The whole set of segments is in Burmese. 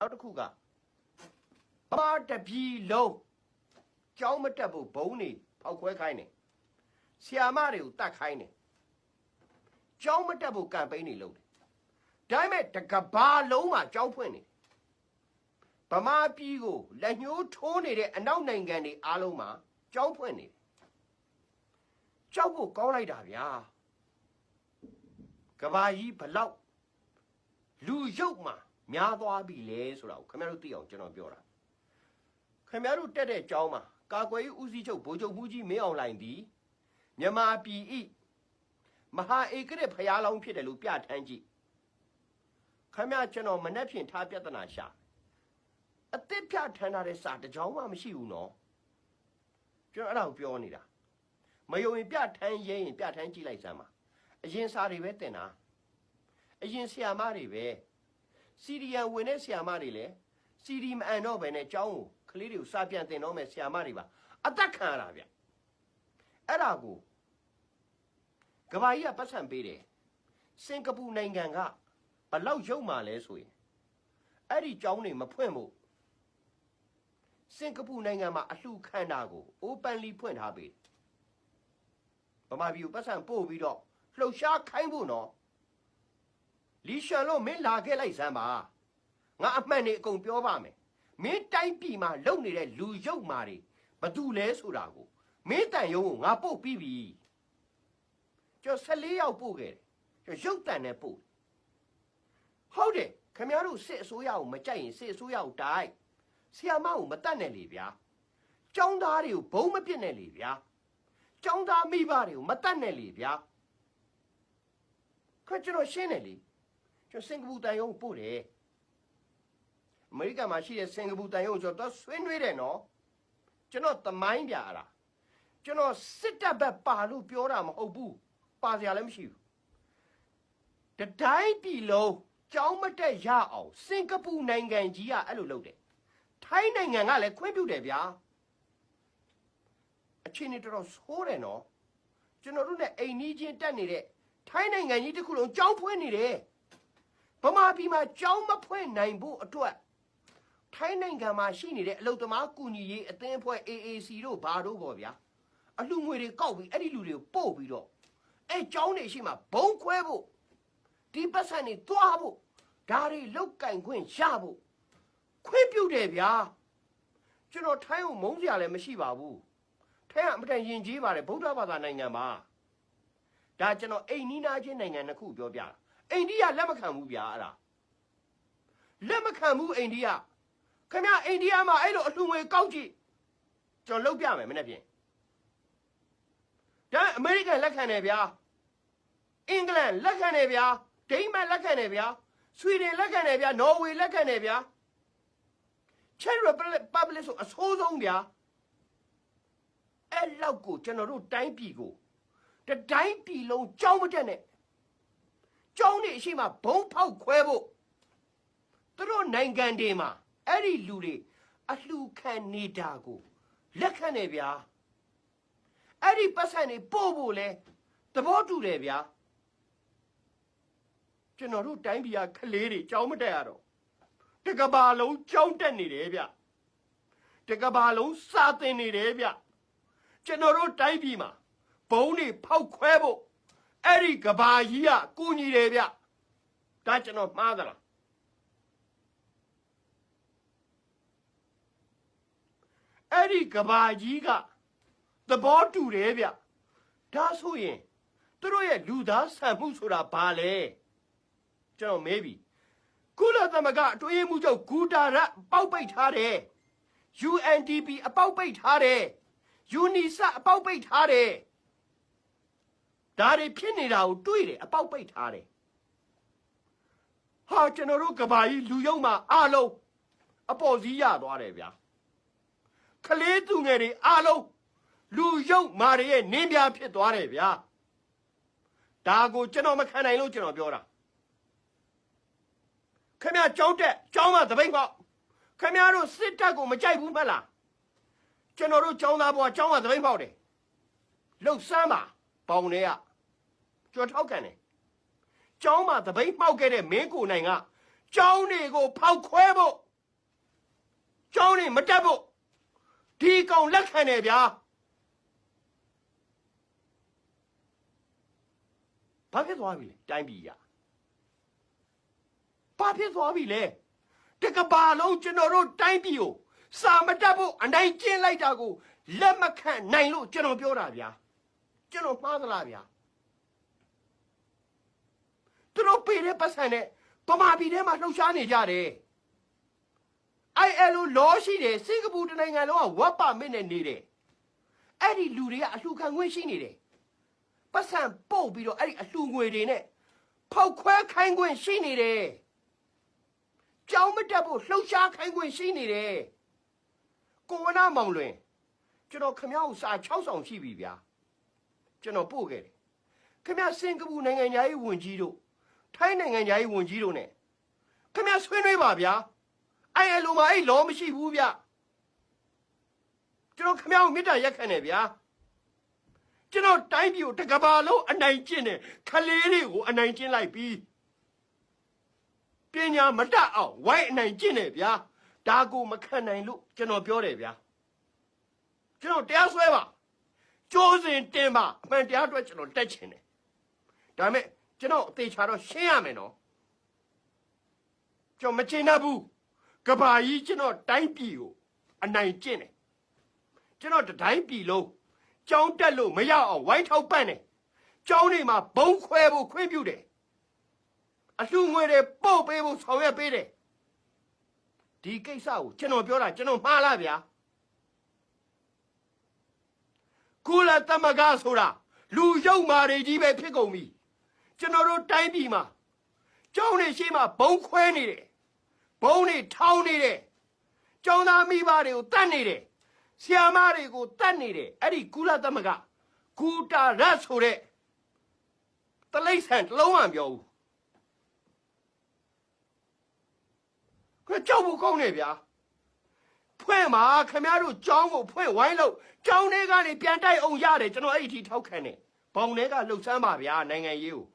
နောက်တစ်ခုကဘာတပြီလုံးကြောင်းမတက်ဖို့ဘုံနေဖောက်ခွဲခိုင်းတယ်ဆရာမတွေကိုတတ်ခိုင်းတယ်ကြောင်းမတက်ဖို့ကမ်ပိန်းတွေလုပ်တယ်ဒါပေမဲ့တကဘာလုံးမှာကြောင်းဖွင့်နေဗမာပြည်ကိုလက်ညှိုးထိုးနေတဲ့အနောက်နိုင်ငံတွေအားလုံးမှာကြောင်းဖွင့်နေတယ်ကြောက်ဖို့ကောင်းလိုက်တာဗျာကဘာကြီးဘလောက်လူရုပ်မှာများသွားပြီလဲဆိုတာကိုခင်ဗျားတို့သိအောင်ကျွန်တော်ပြောတာခင်ဗျားတို့တက်တဲ့ကြောင်းမှာကာကွယ်ရေးဦးစီးချုပ်ဗိုလ်ချုပ်မှုကြီးမင်းအောင်လှိုင်သည်မြန်မာပြည်ဤမဟာဧကရဖျားလောင်းဖြစ်တယ်လို့ပြဋ္ဌာန်းကြည့်ခင်ဗျားကျွန်တော်မနှက်ဖြင့်ထားပြဿနာရှာအသစ်ပြဋ္ဌာန်းထားတဲ့စာတစ်ကြောင်းမှမရှိဘူးနော်ကျွန်တော်အဲ့ဒါကိုပြောနေတာမယုံရင်ပြဋ္ဌာန်းရင်ပြဋ္ဌာန်းကြည့်လိုက်စမ်းပါအရင်စာတွေပဲတင်တာအရင်ဆရာမတွေပဲစီရီယန်ဝင်တဲ့ဆရာမတွေလည်းစီရီမအန်တော့ပဲနဲ့ကျောင်းကိုကလေးတွေကိုစာပြန်တင်တော့မယ်ဆရာမတွေပါအသက်ခံရတာဗျအဲ့ဒါကိုကဘာကြီးကပတ်စံပေးတယ်စင်ကာပူနိုင်ငံကဘလောက်ရုပ်မှလဲဆိုရင်အဲ့ဒီကျောင်းတွေမဖွင့်ဖို့စင်ကာပူနိုင်ငံမှာအလှူခံတာကို openly ဖွင့်ထားပေးတယ်ဗမာပြည်ကိုပတ်စံပို့ပြီးတော့လှုပ်ရှားခိုင်းဖို့နော်လီရှန်လို့မင်းလာခဲ့လိုက်စမ်းပါငါအမှန်နေအကုန်ပြောပါမယ်မင်းတိုင်းပြည်မှာလုံနေတဲ့လူရုပ်မာတွေဘသူလဲဆိုတာကိုမင်းတန်ရုံကိုငါပို့ပြီးပြီကျော်14ယောက်ပို့ခဲ့တယ်ကျော်ရုပ်တန်နဲ့ပို့ဟုတ်တယ်ခင်ဗျားတို့စစ်အစိုးရကိုမကြိုက်ရင်စစ်အစိုးရကိုတိုက်ဆရာမကိုမတတ်နဲ့လေဗျာကျောင်းသားတွေကိုဘုံမပစ်နဲ့လေဗျာကျောင်းသားမိဘတွေကိုမတတ်နဲ့လေဗျာခွကျွန်တော်ရှင်းတယ်လေကျွန်တော်စင်ကာပူတန်ရုံပို့တယ်အမေရိကန်မှာရှိတဲ့စင်ကာပူတန်ရုံကျွန်တော်ဆွေးနွေးတယ်နော်ကျွန်တော်သမိုင်းပြရတာကျွန်တော်စစ်တပ်ဘက်ပါလို့ပြောတာမဟုတ်ဘူးပါစရာလည်းမရှိဘူးတတိုင်းပြည်လုံးကြောင်းမတက်ရအောင်စင်ကာပူနိုင်ငံကြီးကအဲ့လိုလုပ်တယ်ထိုင်းနိုင်ငံကလည်းခွင့်ပြုတယ်ဗျာအချင်းနေတော်ဆိုးတယ်နော်ကျွန်တော်တို့နဲ့အိမ်နီးချင်းတက်နေတဲ့ထိုင်းနိုင်ငံကြီးတစ်ခုလုံးကြောင်းဖွင့်နေတယ်ဗမာပြည်မှာကြောင်းမဖွင့်နိုင်ဖို့အတွက်ထိုင်းနိုင်ငံမှာရှိနေတဲ့အလုပ်သမားကူညီရေးအသင်းအဖွဲ့ AAC တို့ဘာတို့ပေါ့ဗျာအလှငွေတွေကောက်ပြီးအဲ့ဒီလူတွေကိုပို့ပြီးတော့အဲ့ကြောင်းတွေရှိမှဘုံခွဲဖို့ဒီပတ်စံတွေတွားဖို့ဒါတွေလောက်ကင်ခွင့်ရဖို့ခွင့်ပြုတယ်ဗျာကျွန်တော်ထိုင်းကိုမုန်းစရာလည်းမရှိပါဘူးထိုင်းကအမတန်ယဉ်ကျေးပါတယ်ဗုဒ္ဓဘာသာနိုင်ငံပါဒါကျွန်တော်အိန္ဒိယချင်းနိုင်ငံတစ်ခုပြောပြတာအိန္ဒိယလက်မခံဘူးဗျာအဲ့ဒါလက်မခံဘူးအိန္ဒိယခင်ဗျာအိန္ဒိယမှာအဲ့လိုအလှငွေကောက်ကြည့်ကျွန်တော်လုပ်ပြမယ်မနေ့ပြင်ဒါအမေရိကန်လက်ခံတယ်ဗျာအင်္ဂလန်လက်ခံတယ်ဗျာဒိန်းမတ်လက်ခံတယ်ဗျာဆွီဒင်လက်ခံတယ်ဗျာနော်ဝေလက်ခံတယ်ဗျာချက်ရီပဘလစ်ဆိုအဆိုးဆုံးဗျာအဲ့လောက်ကိုကျွန်တော်တို့တိုင်းပြည်ကိုတတိုင်းပြည်လုံးကြောင်းမတက်နဲ့ကြောင်းနေအရှိမဘုံဖောက်ခွဲဖို့သူတို့နိုင်ငံတွေမှာအဲ့ဒီလူတွေအလှခံနေတာကိုလက်ခံနေဗျာအဲ့ဒီပတ်စံတွေပို့ဖို့လဲသဘောတူတယ်ဗျာကျွန်တော်တို့တိုင်းပြည်ကကလေးတွေကြောင်းမတက်ရတော့တကဘာလုံးကြောင်းတက်နေတယ်ဗျတကဘာလုံးစာသင်နေတယ်ဗျကျွန်တော်တို့တိုင်းပြည်မှာဘုံတွေဖောက်ခွဲဖို့အဲ့ဒီကဘာကြီးကကူညီတယ်ဗျဒါကျွန်တော်မှားသလားအဲ့ဒီကဘာကြီးကသဘောတူတယ်ဗျဒါဆိုရင်သူတို့ရဲ့လူသားဆန်မှုဆိုတာဘာလဲကျွန်တော်မေးပြီကုလသမဂ္ဂအတွင်းမှုချုပ်ဂူတာရက်ပေါက်ပိတ်ထားတယ် UNDP အပေါက်ပိတ်ထားတယ် UNICEF အပေါက်ပိတ်ထားတယ်ဒါတွေဖြစ်နေတာကိုတွေ့တယ်အပေါက်ပိတ်ထားတယ်ဟာကျွန်တော်တို့ကဘာကြီးလူယုံမှာအားလုံးအပေါ်စီးရသွားတယ်ဗျာကလေးသူငယ်တွေအားလုံးလူယုံမာတွေရဲ့နင်းပြဖြစ်သွားတယ်ဗျာဒါကိုကျွန်တော်မခံနိုင်လို့ကျွန်တော်ပြောတာခင်ဗျာကြောင်းတက်ကြောင်းမှာတပိတ်ပေါက်ခင်ဗျားတို့စစ်တပ်ကိုမကြိုက်ဘူးမဟုတ်လားကျွန်တော်တို့ကြောင်းသားဘွားကြောင်းမှာတပိတ်ပေါက်တယ်လှုပ်ဆမ်းပါပေါင်တွေကကြော်ထောက်ကန်တယ်ကျောင်းမှာတပိတ်ပေါက်ခဲ့တဲ့မင်းကိုနိုင်ကကျောင်းတွေကိုဖောက်ခွဲဖို့ ကျောင်းနေမတက်ဖို့ဒီကောင်လက်ခံတယ်ဗျာဘာဖြစ်သွားပြီလဲတိုင်းပြည်ရဘာဖြစ်သွားပြီလဲတကဘာလုံးကျွန်တော်တို့တိုင်းပြည်ကိုစာမတက်ဖို့အနိုင်ကျင့်လိုက်တာကိုလက်မခံနိုင်လို့ကျွန်တော်ပြောတာဗျာကျွန်တော်မှားသလားဗျာသူတို့ပေတဲ့ပတ်စံနဲ့ဗမာပြည်ထဲမှာလှုပ်ရှားနေကြတယ်ILO လောရှိတယ်စင်ကာပူတနိုင်ငံလုံးကဝက်ပါမစ်နဲ့နေတယ်အဲ့ဒီလူတွေကအလှူခံခွင့်ရှိနေတယ်ပတ်စံပို့ပြီးတော့အဲ့ဒီအလှူငွေတွေနဲ့ဖောက်ခွဲခိုင်းခွင့်ရှိနေတယ်ကြောင်းမတက်ဖို့လှုပ်ရှားခိုင်းခွင့်ရှိနေတယ်ကိုဝနာမောင်လွင်ကျွန်တော်ခမ ्या ကိုစာ6ဆောင်ရှိပြီဗျာကျွန်တော်ပို့ခဲ့တယ်ခမ ्या စင်ကာပူနိုင်ငံသားရေးဝန်ကြီးတို့ထိုင်းနိုင်ငံသားရေးဝန်ကြီးတို့ ਨੇ ခမ ्या ဆွေးနွေးပါဗျာILO မှာအဲ့လောမရှိဘူးဗျကျွန်တော်ခမ ्या ကိုမေတ္တာရက်ခံတယ်ဗျာကျွန်တော်တိုင်းပြည်ကိုတကဘာလုံးအနိုင်ကျင့်တယ်ခလေးတွေကိုအနိုင်ကျင့်လိုက်ပြီးပညာမတတ်အောင်ဝိုင်းအနိုင်ကျင့်တယ်ဗျာဒါကိုမခံနိုင်လို့ကျွန်တော်ပြောတယ်ဗျာကျွန်တော်တရားစွဲပါကြိုးစင်တင်ပါအမှန်တရားအတွက်ကျွန်တော်တက်ချင်တယ်ဒါပေမဲ့ကျွန်တော်အသေးချာတော့ရှင်းရမယ်နော်ကျွန်တော်မချင်တတ်ဘူးကဘာကြီးကျွန်တော်တိုင်းပြည်ကိုအနိုင်ကျင့်တယ်ကျွန်တော်တိုင်းပြည်လုံးကျောင်းတက်လို့မရအောင်ဝိုင်းထောက်ပံ့တယ်ကျောင်းတွေမှာဘုံခွဲဖို့ခွင့်ပြုတယ်အလှငွေတွေပို့ပေးဖို့ဆောင်ရွက်ပေးတယ်ဒီကိစ္စကိုကျွန်တော်ပြောတာကျွန်တော်မှားလားဗျာကုလသမဂ္ဂဆိုတာလူရုပ်မာတွေကြီးပဲဖြစ်ကုန်ပြီကျွန်တော်တို့တိုင်းပြည်မှာကျောင်းတွေရှိမှဘုံခွဲနေတယ်ဘုံတွေထောင်းနေတယ်ကျောင်းသားမိဘတွေကိုတတ်နေတယ်ဆရာမတွေကိုတတ်နေတယ်အဲ့ဒီကုလသမဂ္ဂဂူတာရတ်ဆိုတဲ့တလိษံတစ်လုံးမှပြောဘူးခကြောက်ဖို့ကောင်းနေဗျာဖွင့်မှာခင်ဗျားတို့ကျောင်းကိုဖွင့်ဝိုင်းလို့ကျောင်းထဲကနေပြန်တိုက်အောင်ရတယ်ကျွန်တော်အဲ့ဒီထောက်ခံတယ်ဘောင်ထဲကလှုပ်ဆန်းပါဗျာနိုင်ငံရေးကို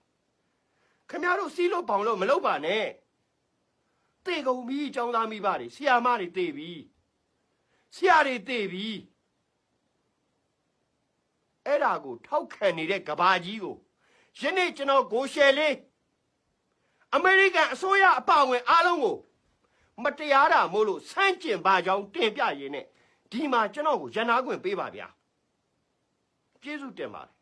ခင်ဗျားတို့စီးလို့ဘောင်လို့မလုပ်ပါနဲ့တေကုန်ပြီးကျောင်းသားမိဘတွေဆရာမတွေတေပြီးဆရာတွေတေပြီးအဲ့ဒါကိုထောက်ခံနေတဲ့ကဘာကြီးကိုယနေ့ကျွန်တော်ကိုရှယ်လေးအမေရိကန်အစိုးရအပါအဝင်အားလုံးကိုမတရားတာမို့လို့ဆန့်ကျင်ပါကြောင်းတင်ပြရင်းနဲ့ဒီမှာကျွန်တော်ကိုရန်နာခွင့်ပေးပါဗျာကျေးဇူးတင်ပါတယ်